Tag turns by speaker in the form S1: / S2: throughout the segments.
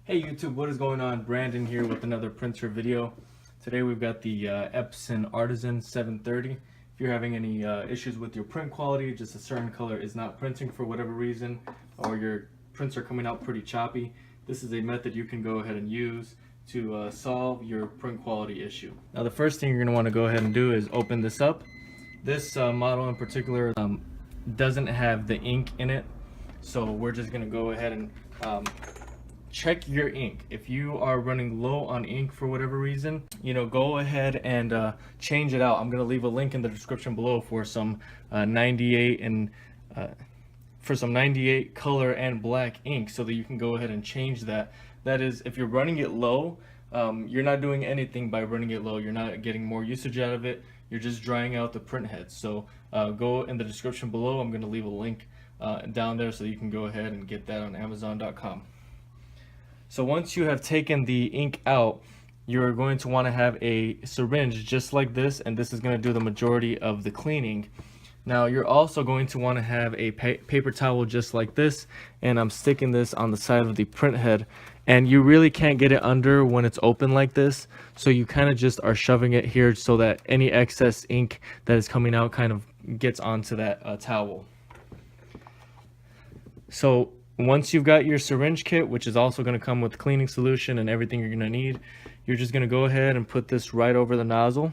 S1: Hey YouTube, what is going on? Brandon here with another printer video. Today we've got the Epson Artisan 730. If you're having any issues with your print quality, just a certain color is not printing for whatever reason, or your prints are coming out pretty choppy, this is a method you can go ahead and use to solve your print quality issue. Now the first thing you're going to want to go ahead and do is open this up. This model in particular doesn't have the ink in it, so we're just going to go ahead and check your ink. If you are running low on ink for whatever reason, go ahead and change it out. I'm going to leave a link in the description below for some 98 color and black ink so that you can go ahead and change that. That is, if you're running it low, you're not doing anything by running it low. You're not getting more usage out of it. You're just drying out the printhead. So go in the description below. I'm going to leave a link down there so you can go ahead and get that on Amazon.com. So once you have taken the ink out, you're going to want to have a syringe just like this, and this is going to do the majority of the cleaning. Now you're also going to want to have a paper towel just like this, and I'm sticking this on the side of the printhead, and you really can't get it under when it's open like this, so you kind of just are shoving it here so that any excess ink that is coming out kind of gets onto that towel. So once you've got your syringe kit, which is also going to come with cleaning solution and everything you're going to need, you're just going to go ahead and put this right over the nozzle.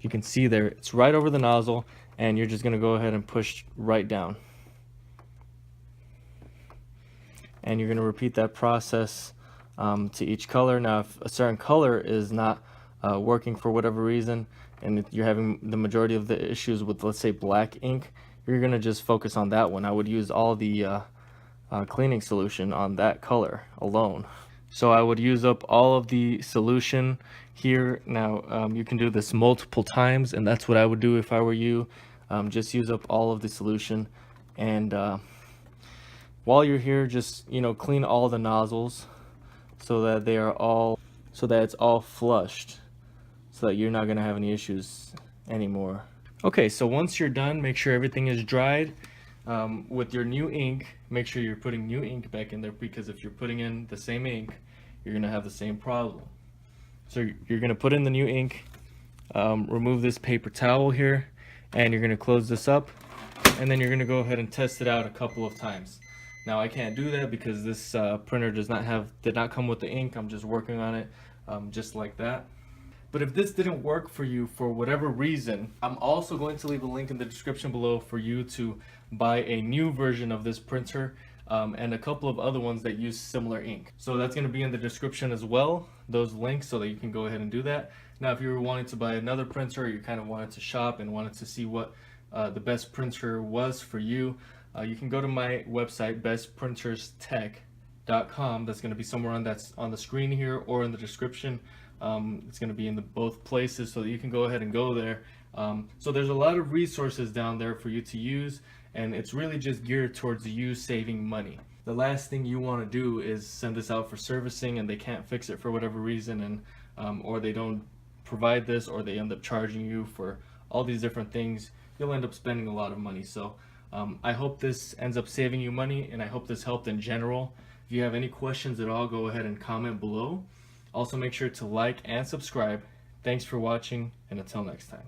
S1: You can see there, it's right over the nozzle, and you're just going to go ahead and push right down. And you're going to repeat that process to each color. Now, if a certain color is not working for whatever reason, and you're having the majority of the issues with, let's say, black ink, you're going to just focus on that one. I would use all the cleaning solution on that color alone. So I would use up all of the solution here. Now you can do this multiple times, and that's what I would do if I were you. Just use up all of the solution, and while you're here, just clean all the nozzles so that it's all flushed, so that you're not going to have any issues anymore. Okay, so once you're done, make sure everything is dried. With your new ink, make sure you're putting new ink back in there, because if you're putting in the same ink, you're going to have the same problem. So you're going to put in the new ink, remove this paper towel here, and you're going to close this up, and then you're going to go ahead and test it out a couple of times. Now I can't do that because this printer did not come with the ink. I'm just working on it just like that. But if this didn't work for you for whatever reason, I'm also going to leave a link in the description below for you to buy a new version of this printer and a couple of other ones that use similar ink. So that's going to be in the description as well, those links, so that you can go ahead and do that. Now if you were wanting to buy another printer, or you kind of wanted to shop and wanted to see what the best printer was for you, you can go to my website, bestprinterstech.com. That's going to be somewhere on the screen here or in the description. It's going to be in both places, so that you can go ahead and go there. So there's a lot of resources down there for you to use, and it's really just geared towards you saving money. The last thing you want to do is send this out for servicing and they can't fix it for whatever reason, and or they don't provide this, or they end up charging you for all these different things. You'll end up spending a lot of money. So I hope this ends up saving you money, and I hope this helped in general. If you have any questions at all, go ahead and comment below. Also, make sure to like and subscribe. Thanks for watching, and until next time.